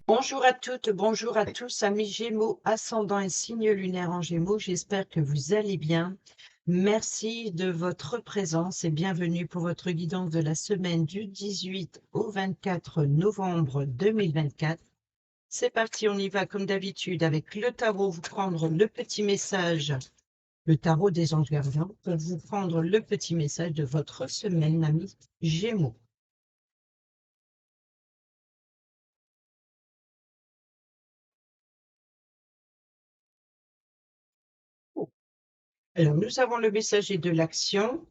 Bonjour à toutes, bonjour à tous, amis Gémeaux, ascendant et signe lunaire en Gémeaux. J'espère que vous allez bien. Merci de votre présence et bienvenue pour votre guidance de la semaine du 18 au 24 novembre 2024. C'est parti, on y va comme d'habitude avec le tarot, vous prendre le petit message, le tarot des anges gardiens, pour vous prendre le petit message de votre semaine, amis Gémeaux. Alors, nous avons le messager de l'action.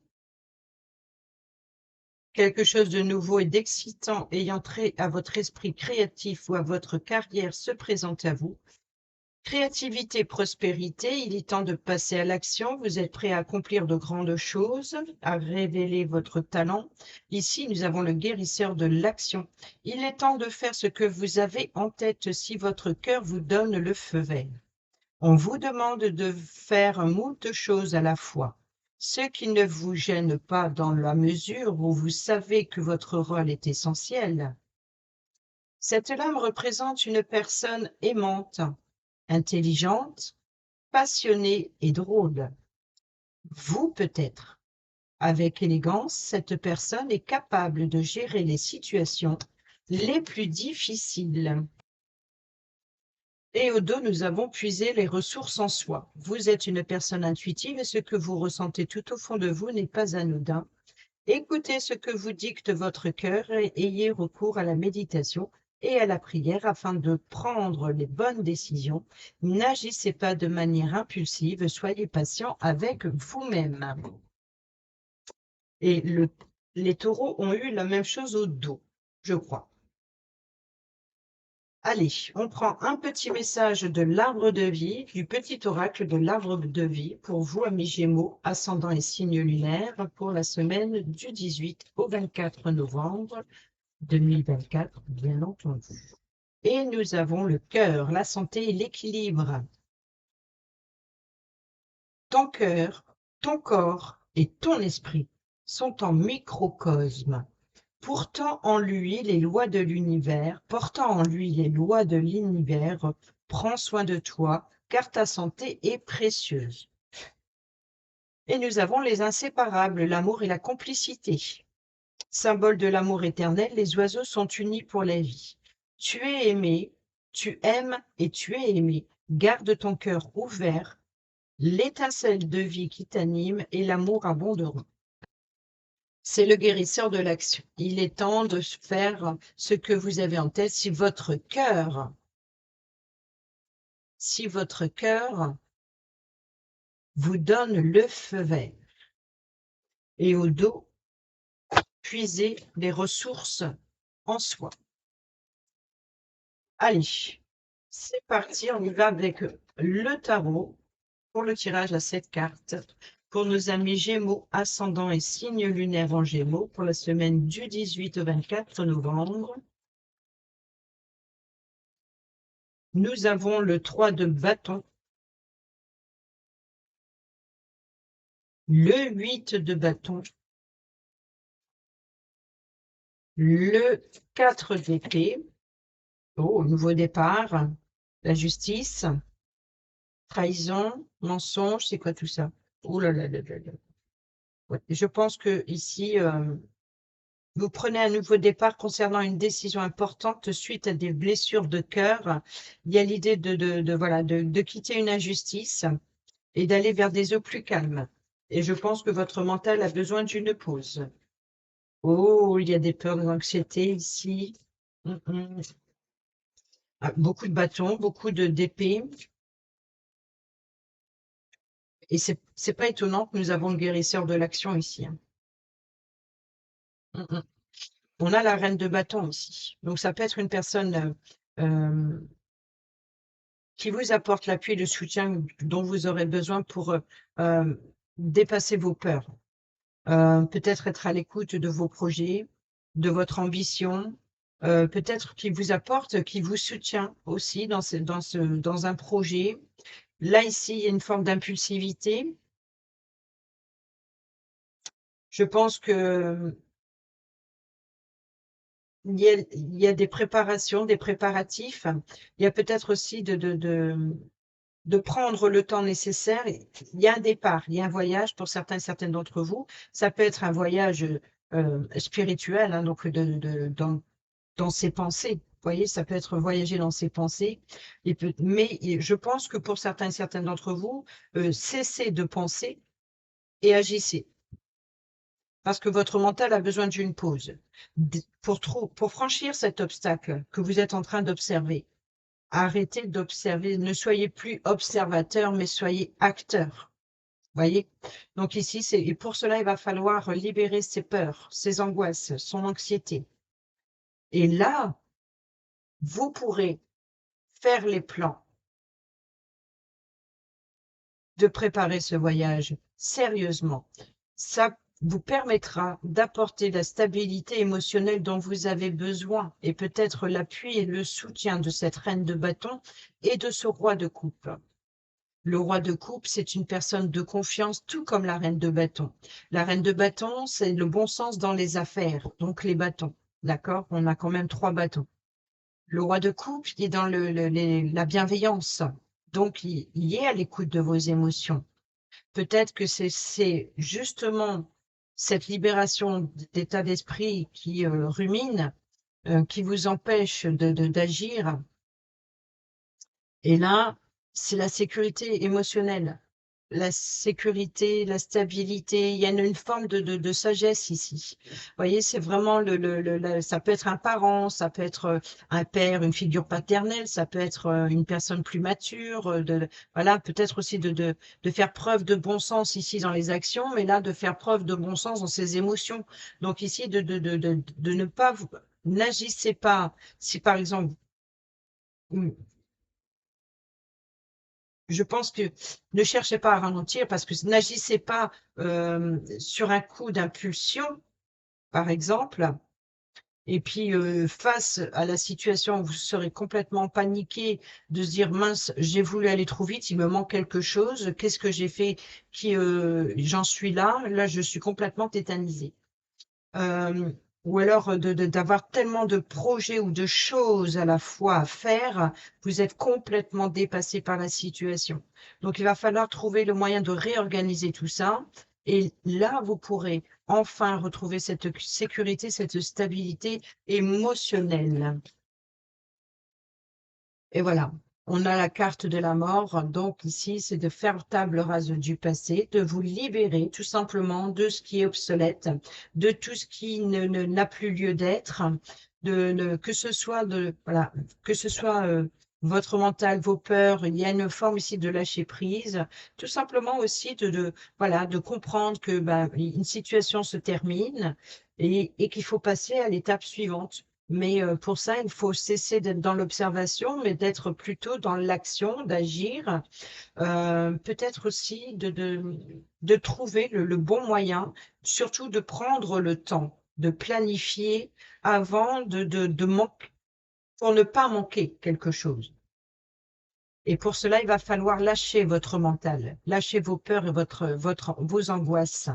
Quelque chose de nouveau et d'excitant ayant trait à votre esprit créatif ou à votre carrière se présente à vous. Créativité, prospérité, il est temps de passer à l'action. Vous êtes prêt à accomplir de grandes choses, à révéler votre talent. Ici, nous avons le guérisseur de l'action. Il est temps de faire ce que vous avez en tête si votre cœur vous donne le feu vert. On vous demande de faire moult choses à la fois, ce qui ne vous gêne pas dans la mesure où vous savez que votre rôle est essentiel. Cette lame représente une personne aimante, intelligente, passionnée et drôle. Vous peut-être. Avec élégance, cette personne est capable de gérer les situations les plus difficiles. Et au dos, nous avons puisé les ressources en soi. Vous êtes une personne intuitive et ce que vous ressentez tout au fond de vous n'est pas anodin. Écoutez ce que vous dicte votre cœur et ayez recours à la méditation et à la prière afin de prendre les bonnes décisions. N'agissez pas de manière impulsive, soyez patient avec vous-même. Et les taureaux ont eu la même chose au dos, je crois. Allez, on prend un petit message de l'arbre de vie, du petit oracle de l'arbre de vie pour vous, amis Gémeaux, ascendant et signe lunaire, pour la semaine du 18 au 24 novembre 2024, bien entendu. Et nous avons le cœur, la santé et l'équilibre. Ton cœur, ton corps et ton esprit sont en microcosme. Portant en lui les lois de l'univers, prends soin de toi, car ta santé est précieuse. Et nous avons les inséparables, l'amour et la complicité. Symbole de l'amour éternel, les oiseaux sont unis pour la vie. Tu es aimé, tu aimes et tu es aimé. Garde ton cœur ouvert, l'étincelle de vie qui t'anime et l'amour abonderont. C'est le guérisseur de l'action. Il est temps de faire ce que vous avez en tête si votre cœur vous donne le feu vert. Et au dos, puisez les ressources en soi. Allez, c'est parti, on y va avec le tarot pour le tirage à 7 cartes. Pour nos amis Gémeaux, ascendant et signe lunaire en Gémeaux, pour la semaine du 18 au 24 novembre. Nous avons le 3 de bâton, le 8 de bâton, le 4 d'épée, nouveau départ, la justice, trahison, mensonge, c'est quoi tout ça? Oh là là là là là. Ouais, je pense que ici, vous prenez un nouveau départ concernant une décision importante suite à des blessures de cœur. Il y a l'idée voilà, de quitter une injustice et d'aller vers des eaux plus calmes. Et je pense que votre mental a besoin d'une pause. Oh, il y a des peurs d'anxiété ici. Mm, mm. Ah, beaucoup de bâtons, beaucoup de d'épées. Et c'est pas étonnant que nous avons le guérisseur de l'action ici, hein. Mm, mm. On a la reine de bâton ici. Donc ça peut être une personne euh, qui vous apporte l'appui et le soutien dont vous aurez besoin pour euh, dépasser vos peurs. Peut-être être à l'écoute de vos projets, de votre ambition, peut-être qui vous apporte, qui vous soutient aussi dans un projet. Là, ici, il y a une forme d'impulsivité. Je pense que il y a des préparations, des préparatifs. Il y a peut-être aussi de prendre le temps nécessaire. Il y a un départ, il y a un voyage pour certains et certaines d'entre vous. Ça peut être un voyage spirituel, hein, donc dans ses pensées. Vous voyez, ça peut être voyager dans ses pensées. Mais je pense que pour certains et certaines d'entre vous, cessez de penser et agissez. Parce que votre mental a besoin d'une pause. Pour franchir cet obstacle que vous êtes en train d'observer, arrêtez d'observer, ne soyez plus observateur, mais soyez acteur. Voyez? Donc ici, et pour cela, il va falloir libérer ses peurs, ses angoisses, son anxiété. Et là, vous pourrez faire les plans de préparer ce voyage sérieusement. Ça vous permettra d'apporter la stabilité émotionnelle dont vous avez besoin et peut-être l'appui et le soutien de cette reine de bâton et de ce roi de coupe. Le roi de coupe, c'est une personne de confiance, tout comme la reine de bâton. La reine de bâton, c'est le bon sens dans les affaires, donc les bâtons. D'accord? On a quand même 3 bâtons. Le roi de coupe, il est dans la bienveillance. Donc, il est à l'écoute de vos émotions. Peut-être que c'est justement cette libération d'état d'esprit qui rumine, qui vous empêche d'agir. Et là, c'est la sécurité émotionnelle, la sécurité, la stabilité. Il y a une forme de sagesse ici. Vous voyez, c'est vraiment ça peut être un parent, ça peut être un père, une figure paternelle, ça peut être une personne plus mature. Voilà, peut-être aussi de faire preuve de bon sens ici dans les actions, mais là, de faire preuve de bon sens dans ses émotions. Donc ici, de ne pas n'agissez pas. Si par exemple, je pense que ne cherchez pas à ralentir parce que n'agissez pas sur un coup d'impulsion, par exemple, et puis face à la situation où vous serez complètement paniqué de se dire mince, j'ai voulu aller trop vite, il me manque quelque chose, qu'est-ce que j'ai fait qui j'en suis là, je suis complètement tétanisée. Euh, ou alors d'avoir tellement de projets ou de choses à la fois à faire, vous êtes complètement dépassé par la situation. Donc, il va falloir trouver le moyen de réorganiser tout ça. Et là, vous pourrez enfin retrouver cette sécurité, cette stabilité émotionnelle. Et voilà, on a la carte de la mort. Donc ici, c'est de faire table rase du passé, de vous libérer tout simplement de ce qui est obsolète, de tout ce qui n'a plus lieu d'être, que ce soit voilà, que ce soit votre mental, vos peurs. Il y a une forme ici de lâcher prise, tout simplement aussi voilà, de comprendre que une situation se termine et qu'il faut passer à l'étape suivante. Mais pour ça, il faut cesser d'être dans l'observation, mais d'être plutôt dans l'action, d'agir. Peut-être aussi de trouver le bon moyen, surtout de prendre le temps, de planifier avant de manquer, pour ne pas manquer quelque chose. Et pour cela, il va falloir lâcher votre mental, lâcher vos peurs et vos angoisses.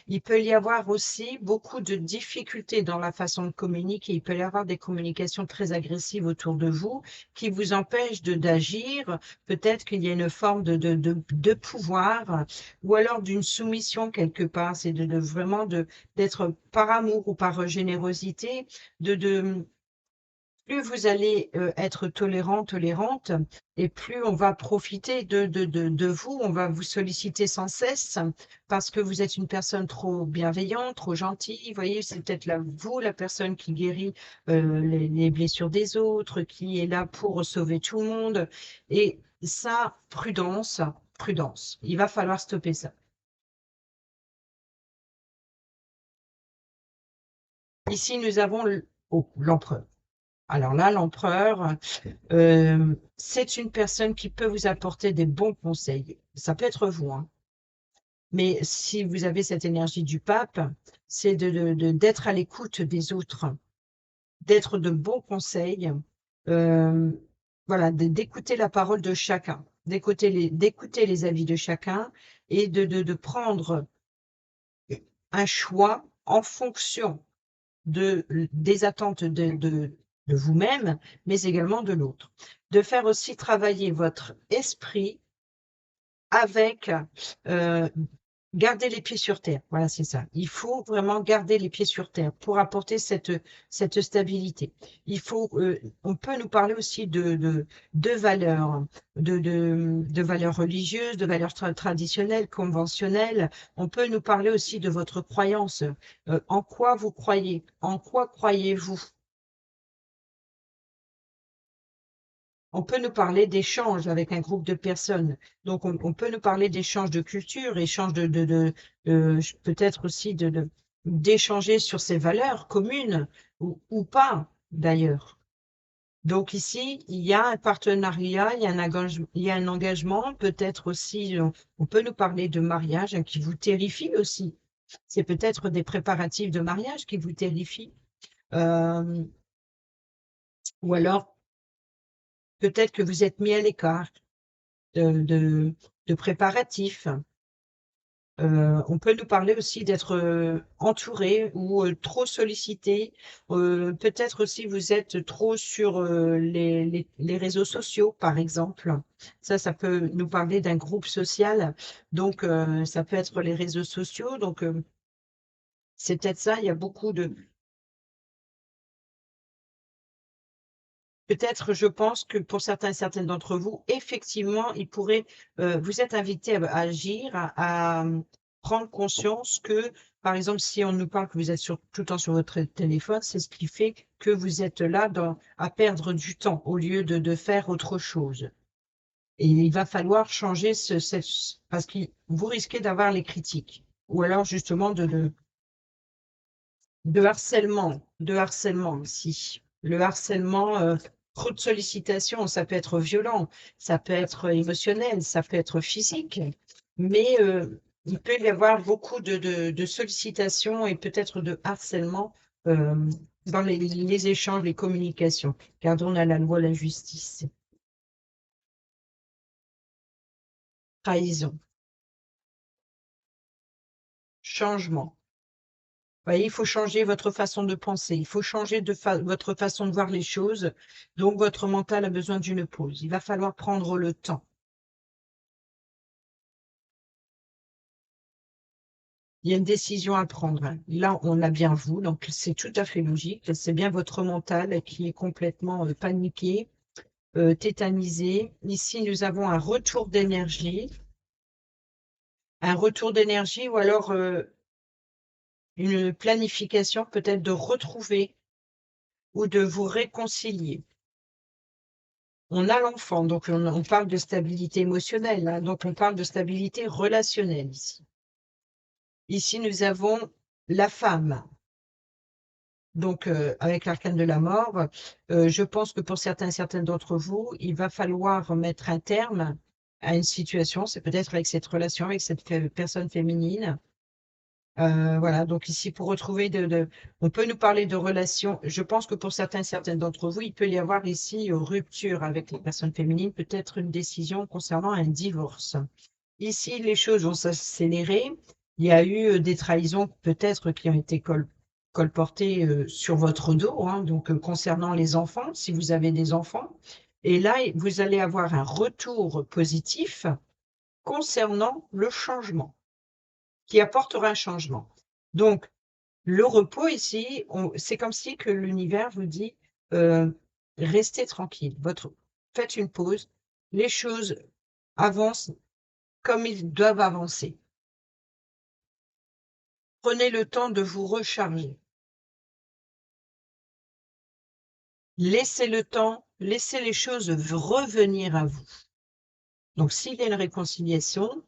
Il peut y avoir aussi beaucoup de difficultés dans la façon de communiquer. Il peut y avoir des communications très agressives autour de vous qui vous empêchent d'agir. Peut-être qu'il y a une forme de pouvoir ou alors d'une soumission quelque part. C'est vraiment d'être par amour ou par générosité, plus vous allez être tolérante, et plus on va profiter de vous, on va vous solliciter sans cesse parce que vous êtes une personne trop bienveillante, trop gentille. Vous voyez, c'est peut-être vous, la personne qui guérit les blessures des autres, qui est là pour sauver tout le monde. Et ça, prudence, prudence. Il va falloir stopper ça. Ici, nous avons l'empereur. Alors là, l'empereur, c'est une personne qui peut vous apporter des bons conseils. Ça peut être vous, hein. Mais si vous avez cette énergie du pape, c'est d'être à l'écoute des autres, d'être de bons conseils, euh, voilà, d'écouter la parole de chacun, d'écouter les avis de chacun et de prendre un choix en fonction des attentes de vous-même, mais également de l'autre. De faire aussi travailler votre esprit avec garder les pieds sur terre. Voilà, c'est ça. Il faut vraiment garder les pieds sur terre pour apporter cette stabilité. On peut nous parler aussi de valeurs, de valeurs religieuses, de valeurs traditionnelles, conventionnelles. On peut nous parler aussi de votre croyance. En quoi vous croyez? En quoi croyez-vous? On peut nous parler d'échanges avec un groupe de personnes. Donc, on peut nous parler d'échanges de culture, échanges peut-être aussi d'échanger sur ces valeurs communes ou pas, d'ailleurs. Donc ici, il y a un partenariat, il y a un engagement, peut-être aussi, on peut nous parler de mariage hein, qui vous terrifie aussi. C'est peut-être des préparatifs de mariage qui vous terrifient. Euh, ou alors, peut-être que vous êtes mis à l'écart de, de, de préparatifs. On peut nous parler aussi d'être entouré ou trop sollicité. Peut-être aussi vous êtes trop sur les réseaux sociaux, par exemple. Ça peut nous parler d'un groupe social. Donc, ça peut être les réseaux sociaux. Donc, c'est peut-être ça. Il y a beaucoup de, peut-être, je pense que pour certaines d'entre vous, effectivement, vous êtes invité à agir, à prendre conscience que, par exemple, si on nous parle que vous êtes tout le temps sur votre téléphone, c'est ce qui fait que vous êtes là à perdre du temps au lieu de faire autre chose. Et il va falloir changer parce que vous risquez d'avoir les critiques. Ou alors, justement, de harcèlement aussi. Le harcèlement, trop de sollicitations, ça peut être violent, ça peut être émotionnel, ça peut être physique, mais il peut y avoir beaucoup de sollicitations et peut-être de harcèlement euh, dans les échanges, les communications, car on a la loi, la justice. Trahison, changement. Vous voyez, il faut changer votre façon de penser, il faut changer votre façon de voir les choses. Donc, votre mental a besoin d'une pause. Il va falloir prendre le temps. Il y a une décision à prendre. Là, on a bien vous, donc c'est tout à fait logique. C'est bien votre mental qui est complètement paniqué, tétanisé. Ici, nous avons un retour d'énergie ou alors une planification peut-être de retrouver ou de vous réconcilier. On a l'enfant, donc on parle de stabilité émotionnelle, hein, donc on parle de stabilité relationnelle ici. Ici, nous avons la femme. Donc, avec l'arcane de la mort, je pense que pour certaines d'entre vous, il va falloir mettre un terme à une situation. C'est peut-être avec cette relation, avec cette personne féminine. Voilà, donc ici, pour retrouver on peut nous parler de relations. Je pense que pour certaines d'entre vous, il peut y avoir ici une rupture avec les personnes féminines, peut-être une décision concernant un divorce. Ici, les choses vont s'accélérer. Il y a eu des trahisons peut-être qui ont été colportées sur votre dos, hein, donc concernant les enfants, si vous avez des enfants. Et là, vous allez avoir un retour positif concernant le changement, qui apportera un changement. Donc, le repos ici, c'est comme si que l'univers vous dit, restez tranquille, faites une pause, les choses avancent comme ils doivent avancer. Prenez le temps de vous recharger. Laissez le temps, laissez les choses revenir à vous. Donc, s'il y a une réconciliation,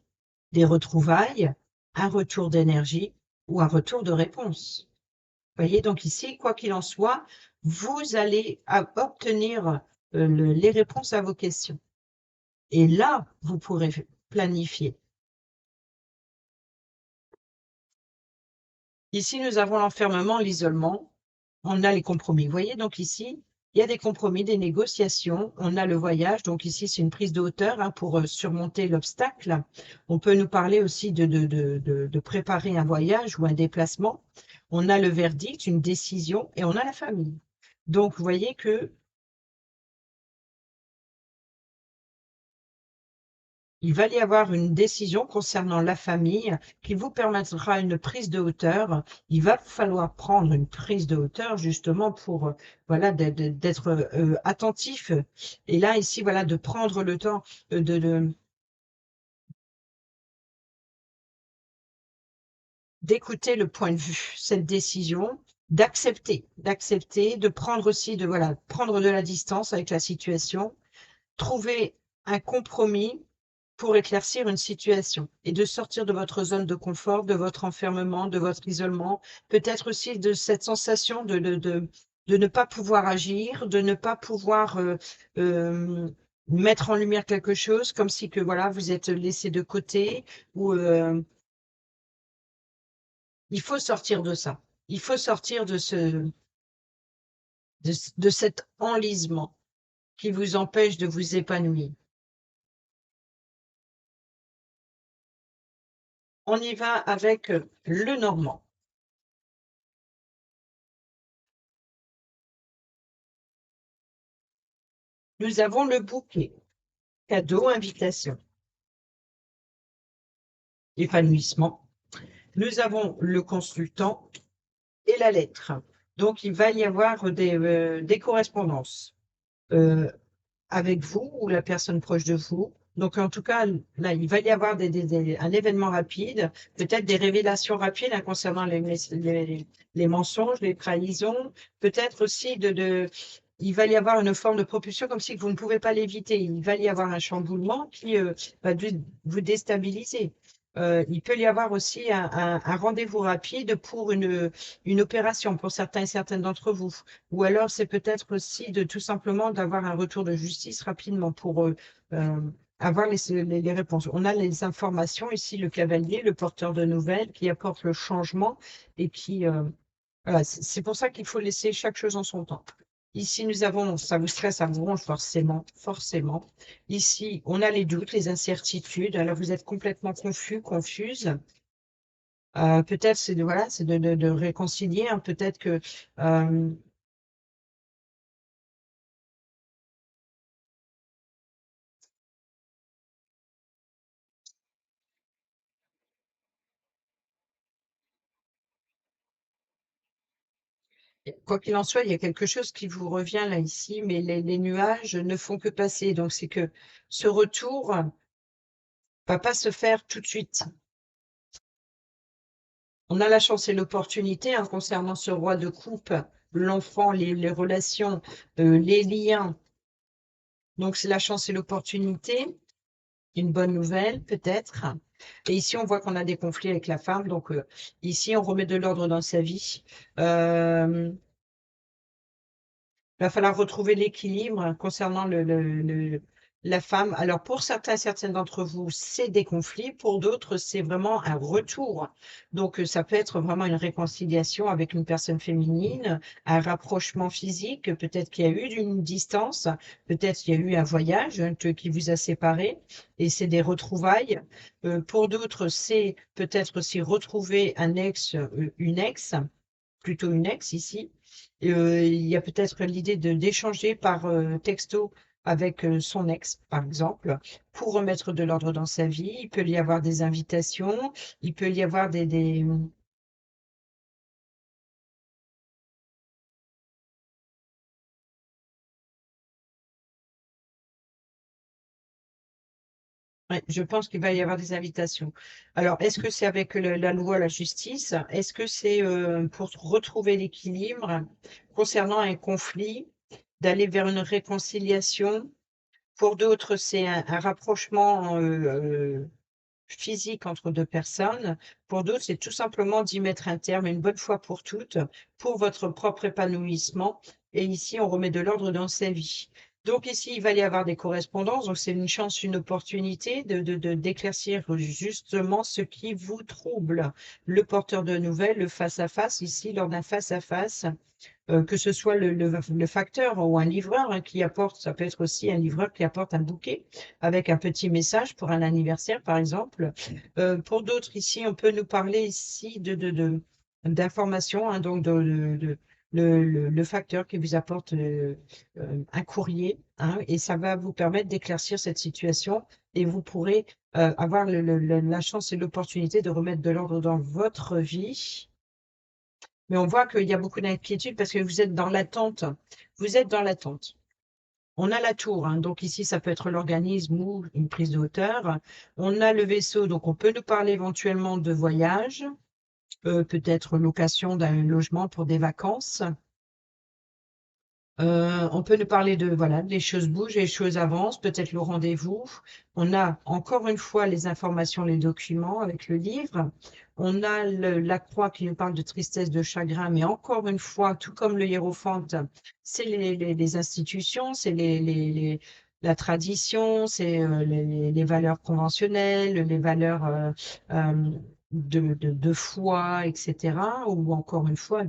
des retrouvailles, un retour d'énergie ou un retour de réponse. Vous voyez, donc ici, quoi qu'il en soit, vous allez obtenir les réponses à vos questions. Et là, vous pourrez planifier. Ici, nous avons l'enfermement, l'isolement. On a les compromis. Vous voyez, donc ici, il y a des compromis, des négociations. On a le voyage. Donc ici, c'est une prise de hauteur hein, pour surmonter l'obstacle. On peut nous parler aussi de préparer un voyage ou un déplacement. on a le verdict, une décision, et on a la famille. Donc, vous voyez que il va y avoir une décision concernant la famille qui vous permettra une prise de hauteur. Il va falloir prendre une prise de hauteur justement pour voilà d'être attentif. Et là ici voilà de prendre le temps d'écouter le point de vue, cette décision, d'accepter, de prendre aussi de voilà prendre de la distance avec la situation, trouver un compromis pour éclaircir une situation et de sortir de votre zone de confort, de votre enfermement, de votre isolement, peut-être aussi de cette sensation de ne pas pouvoir agir, de ne pas pouvoir mettre en lumière quelque chose, comme si que voilà, vous êtes laissé de côté, ou il faut sortir de ça. Il faut sortir de cet enlisement qui vous empêche de vous épanouir. On y va avec le normand. Nous avons le bouquet, cadeau, invitation, épanouissement. Nous avons le consultant et la lettre. Donc, il va y avoir des correspondances euh, avec vous ou la personne proche de vous. Donc, en tout cas, là, il va y avoir un événement rapide, peut-être des révélations rapides concernant les mensonges, les trahisons, peut-être aussi il va y avoir une forme de propulsion comme si vous ne pouvez pas l'éviter. Il va y avoir un chamboulement qui va vous déstabiliser. Il peut y avoir aussi un rendez-vous rapide pour une opération pour certains et certaines d'entre vous. Ou alors, c'est peut-être aussi de tout simplement d'avoir un retour de justice rapidement pour euh, avoir les réponses. On a les informations ici, le cavalier, le porteur de nouvelles qui apporte le changement et qui, voilà, c'est pour ça qu'il faut laisser chaque chose en son temps. Ici, nous avons, ça vous stresse, ça vous ronge forcément, forcément. Ici, on a les doutes, les incertitudes. Alors, vous êtes complètement confus, confuse. Peut-être c'est de, voilà, c'est de réconcilier, hein. Peut-être que quoi qu'il en soit, il y a quelque chose qui vous revient là ici, mais les nuages ne font que passer. Donc, c'est que ce retour va pas se faire tout de suite. On a la chance et l'opportunité concernant ce roi de coupe, l'enfant, les relations, les liens. Donc, c'est la chance et l'opportunité. Une bonne nouvelle, peut-être. Et ici, on voit qu'on a des conflits avec la femme. Donc, ici, on remet de l'ordre dans sa vie. Il va falloir retrouver l'équilibre concernant la femme. Alors, pour certains, certaines d'entre vous, c'est des conflits. Pour d'autres, c'est vraiment un retour. Donc, ça peut être vraiment une réconciliation avec une personne féminine, un rapprochement physique. Peut-être qu'il y a eu une distance. Peut-être qu'il y a eu un voyage qui vous a séparés. Et c'est des retrouvailles. Pour d'autres, c'est peut-être aussi retrouver un ex, une ex, plutôt une ex ici. Il y a peut-être l'idée d'échanger par texto avec son ex, par exemple, pour remettre de l'ordre dans sa vie. Il peut y avoir des invitations, il peut y avoir Ouais, je pense qu'il va y avoir des invitations. Alors, est-ce que c'est avec la loi, la justice? Est-ce que c'est pour retrouver l'équilibre concernant un conflit, d'aller vers une réconciliation? Pour d'autres, c'est un rapprochement physique entre deux personnes. Pour d'autres, c'est tout simplement d'y mettre un terme une bonne fois pour toutes pour votre propre épanouissement. Et ici, on remet de l'ordre dans sa vie. Donc ici, il va y avoir des correspondances. Donc c'est une chance, une opportunité d'éclaircir justement ce qui vous trouble. Le porteur de nouvelles, le face-à-face, ici, lors d'un face-à-face, que ce soit le facteur ou un livreur qui apporte, ça peut être aussi un livreur qui apporte un bouquet avec un petit message pour un anniversaire, par exemple. Pour d'autres, ici, on peut nous parler ici d'informations, hein, donc le facteur qui vous apporte un courrier, hein, et ça va vous permettre d'éclaircir cette situation et vous pourrez avoir la chance et l'opportunité de remettre de l'ordre dans votre vie. Mais on voit qu'il y a beaucoup d'inquiétude parce que vous êtes dans l'attente. Vous êtes dans l'attente. On a la tour, hein, donc ici, ça peut être l'organisme ou une prise de hauteur. On a le vaisseau, donc on peut nous parler éventuellement de voyage, peut-être location d'un logement pour des vacances. On peut nous parler de, voilà, les choses bougent, les choses avancent, peut-être le rendez-vous. On a encore une fois les informations, les documents avec le livre. On a la croix qui nous parle de tristesse, de chagrin, mais encore une fois, tout comme le hiérophante, c'est les institutions, c'est la tradition, c'est les valeurs conventionnelles, les valeurs de foi, etc. Ou encore une fois,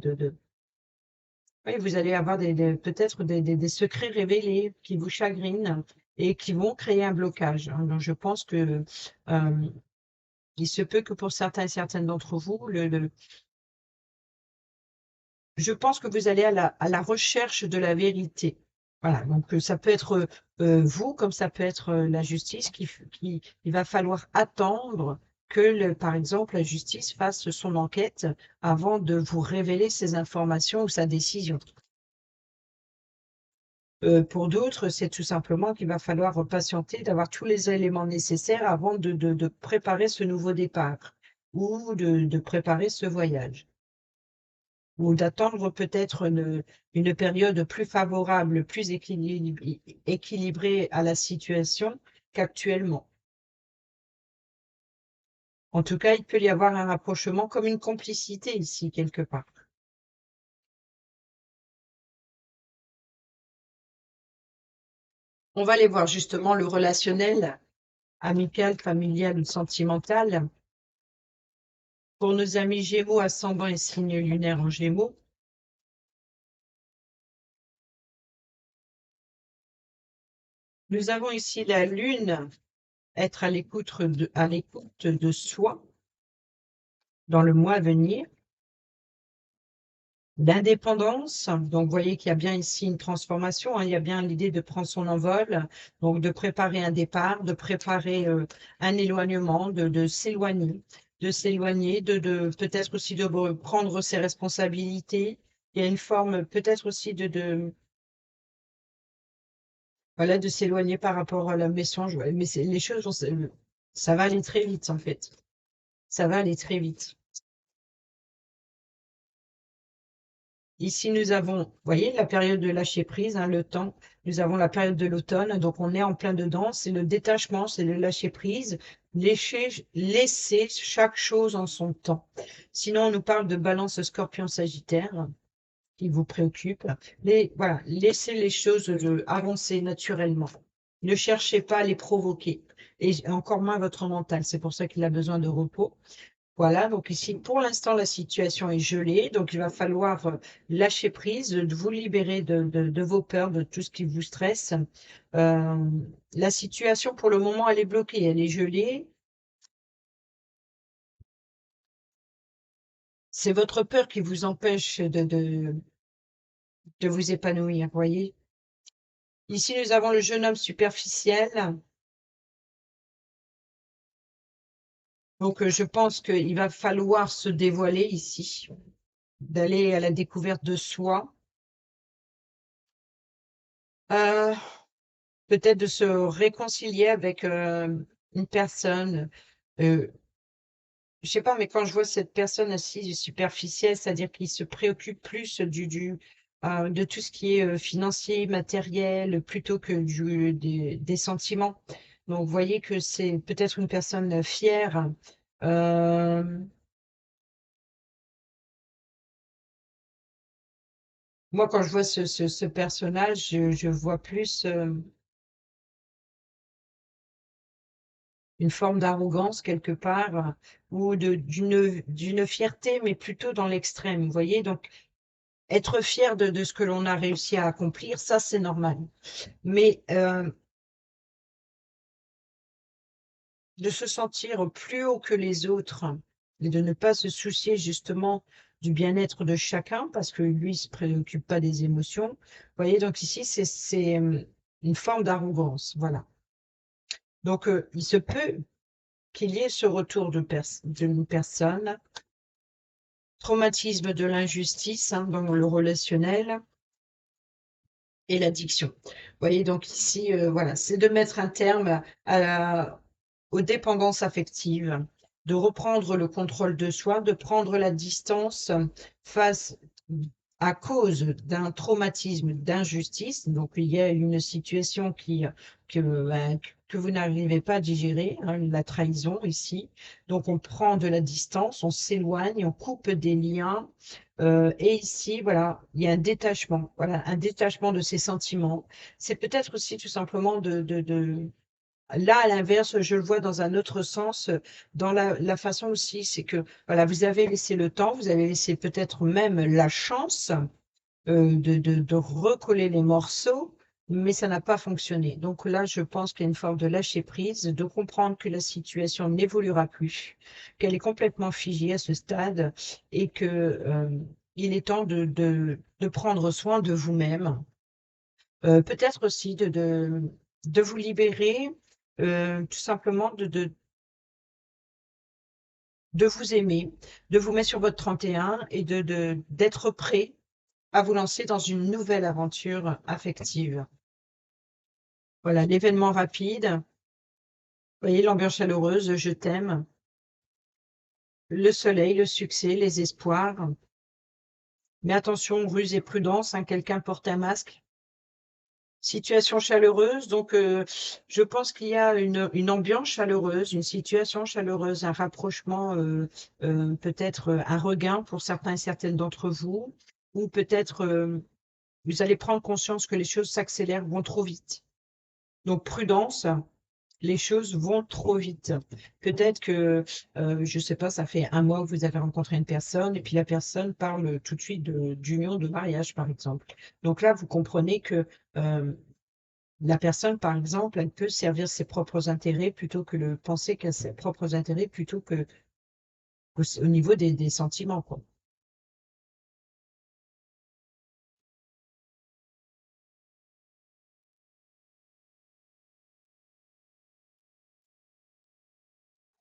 oui, vous allez avoir peut-être des secrets révélés qui vous chagrinent et qui vont créer un blocage, hein. Donc, je pense que il se peut que pour certains et certaines d'entre vous, je pense que vous allez à la recherche de la vérité. Voilà, donc ça peut être vous, comme ça peut être la justice, il va falloir attendre que, par exemple, la justice fasse son enquête avant de vous révéler ses informations ou sa décision. Pour d'autres, c'est tout simplement qu'il va falloir patienter, d'avoir tous les éléments nécessaires avant de préparer ce nouveau départ ou de préparer ce voyage ou d'attendre peut-être une période plus favorable, plus équilibrée à la situation qu'actuellement. En tout cas, il peut y avoir un rapprochement comme une complicité ici, quelque part. On va aller voir justement le relationnel, amical, familial ou sentimental. Pour nos amis Gémeaux, ascendant et signe lunaire en Gémeaux, nous avons ici la Lune, être à l'écoute de soi dans le mois à venir. L'indépendance, donc vous voyez qu'il y a bien ici une transformation, hein, il y a bien l'idée de prendre son envol, donc de préparer un départ, de préparer un éloignement, de s'éloigner, peut-être aussi de prendre ses responsabilités. Il y a une forme peut-être aussi voilà, de s'éloigner par rapport à la message. Ouais, mais les choses, ça va aller très vite, en fait. Ça va aller très vite. Ici, nous avons, vous voyez, la période de lâcher prise, hein, le temps. Nous avons la période de l'automne, donc on est en plein dedans. C'est le détachement, c'est le lâcher prise, laisser chaque chose en son temps. Sinon, on nous parle de balance scorpion sagittaire qui vous préoccupe. Voilà, laissez les choses avancer naturellement. Ne cherchez pas à les provoquer. Et encore moins votre mental. C'est pour ça qu'il a besoin de repos. Voilà, donc ici, pour l'instant, la situation est gelée, donc il va falloir lâcher prise, de vous libérer de vos peurs, de tout ce qui vous stresse. La situation, pour le moment, elle est bloquée, elle est gelée. C'est votre peur qui vous empêche de vous épanouir, vous voyez. Ici, nous avons le jeune homme superficiel. Donc, je pense qu'il va falloir se dévoiler ici, d'aller à la découverte de soi. Euh, Peut-être de se réconcilier avec une personne. Je sais pas, mais quand je vois cette personne assise superficielle, c'est-à-dire qu'il se préoccupe plus de tout ce qui est financier, matériel, plutôt que des sentiments. Donc, vous voyez que c'est peut-être une personne fière. Euh, Moi, quand je vois ce personnage, je vois plus une forme d'arrogance quelque part ou d'une fierté, mais plutôt dans l'extrême. Vous voyez, donc être fier de ce que l'on a réussi à accomplir, ça, c'est normal. Mais de se sentir plus haut que les autres et de ne pas se soucier justement du bien-être de chacun, parce que lui, il se préoccupe pas des émotions. Vous voyez, donc ici, c'est une forme d'arrogance, voilà. Donc, il se peut qu'il y ait ce retour d'une personne, traumatisme de l'injustice, hein, dans le relationnel, et l'addiction. Vous voyez, donc ici, voilà, c'est de mettre un terme aux dépendances affectives, de reprendre le contrôle de soi, de prendre la distance face à cause d'un traumatisme d'injustice. Donc, il y a une situation ben, que vous n'arrivez pas à digérer, hein, la trahison ici. Donc, on prend de la distance, on s'éloigne, on coupe des liens. Et ici, voilà, il y a un détachement, voilà, un détachement de ces sentiments. C'est peut-être aussi tout simplement là, à l'inverse, je le vois dans un autre sens, dans la façon aussi, c'est que, voilà, vous avez laissé le temps, vous avez laissé peut-être même la chance de recoller les morceaux, mais ça n'a pas fonctionné. Donc là, je pense qu'il y a une forme de lâcher prise, de comprendre que la situation n'évoluera plus, qu'elle est complètement figée à ce stade et que il est temps de prendre soin de vous-même. Peut-être aussi de vous libérer, tout simplement de vous aimer, de vous mettre sur votre 31 et d'être prêt à vous lancer dans une nouvelle aventure affective. Voilà, l'événement rapide, vous voyez, l'ambiance chaleureuse, je t'aime, le soleil, le succès, les espoirs. Mais attention, ruse et prudence, hein, quelqu'un porte un masque. Situation chaleureuse, donc je pense qu'il y a une ambiance chaleureuse, une situation chaleureuse, un rapprochement, peut-être un regain pour certains et certaines d'entre vous, ou peut-être vous allez prendre conscience que les choses s'accélèrent, vont trop vite. Donc prudence, les choses vont trop vite. Peut-être que, je ne sais pas, ça fait un mois que vous avez rencontré une personne et puis la personne parle tout de suite d'union, de mariage, par exemple. Donc là, vous comprenez que la personne, par exemple, elle peut servir ses propres intérêts plutôt que de penser qu'à ses propres intérêts plutôt que au niveau des sentiments, quoi.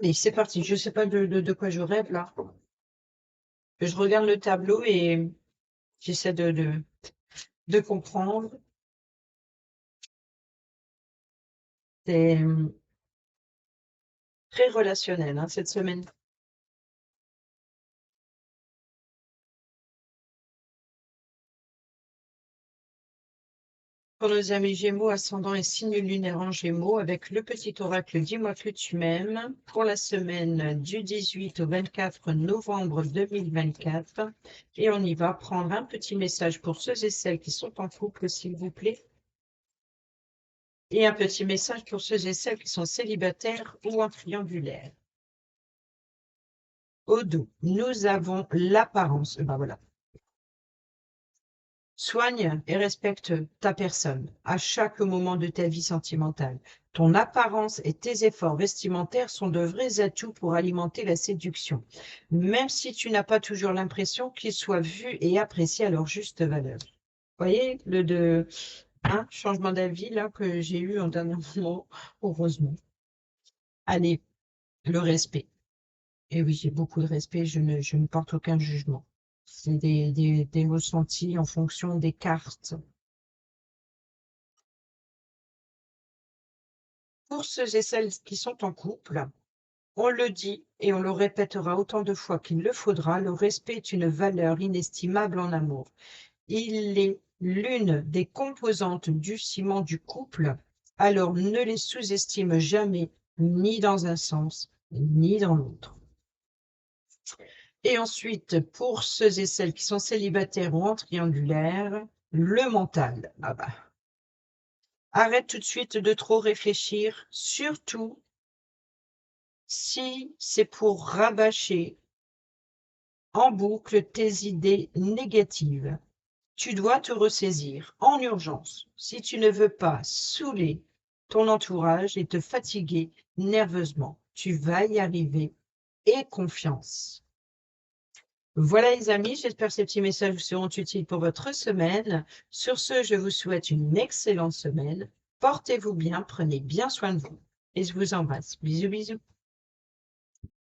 Et c'est parti. Je ne sais pas de quoi je rêve là. Je regarde le tableau et j'essaie de comprendre. C'est très relationnel, hein, cette semaine. Pour nos amis Gémeaux, ascendant et signe lunaire en Gémeaux, avec le petit oracle Dis-moi que tu m'aimes, pour la semaine du 18 au 24 novembre 2024. Et on y va prendre un petit message pour ceux et celles qui sont en couple, s'il vous plaît. Et un petit message pour ceux et celles qui sont célibataires ou en triangulaire. Au dos, nous avons l'apparence. Ben voilà. Soigne et respecte ta personne à chaque moment de ta vie sentimentale. Ton apparence et tes efforts vestimentaires sont de vrais atouts pour alimenter la séduction, même si tu n'as pas toujours l'impression qu'ils soient vus et appréciés à leur juste valeur. Vous voyez, changement d'avis là que j'ai eu en dernier moment, heureusement. Allez, le respect. Et oui, j'ai beaucoup de respect, je ne porte aucun jugement. C'est des ressentis en fonction des cartes. Pour ceux et celles qui sont en couple, on le dit et on le répétera autant de fois qu'il le faudra, le respect est une valeur inestimable en amour. Il est l'une des composantes du ciment du couple, alors ne les sous-estime jamais, ni dans un sens, ni dans l'autre. Et ensuite, pour ceux et celles qui sont célibataires ou en triangulaire, le mental. Ah bah, arrête tout de suite de trop réfléchir, surtout si c'est pour rabâcher en boucle tes idées négatives. Tu dois te ressaisir en urgence si tu ne veux pas saouler ton entourage et te fatiguer nerveusement. Tu vas y arriver. Aie confiance. Voilà les amis, j'espère que ces petits messages vous seront utiles pour votre semaine. Sur ce, je vous souhaite une excellente semaine. Portez-vous bien, prenez bien soin de vous et je vous embrasse. Bisous, bisous.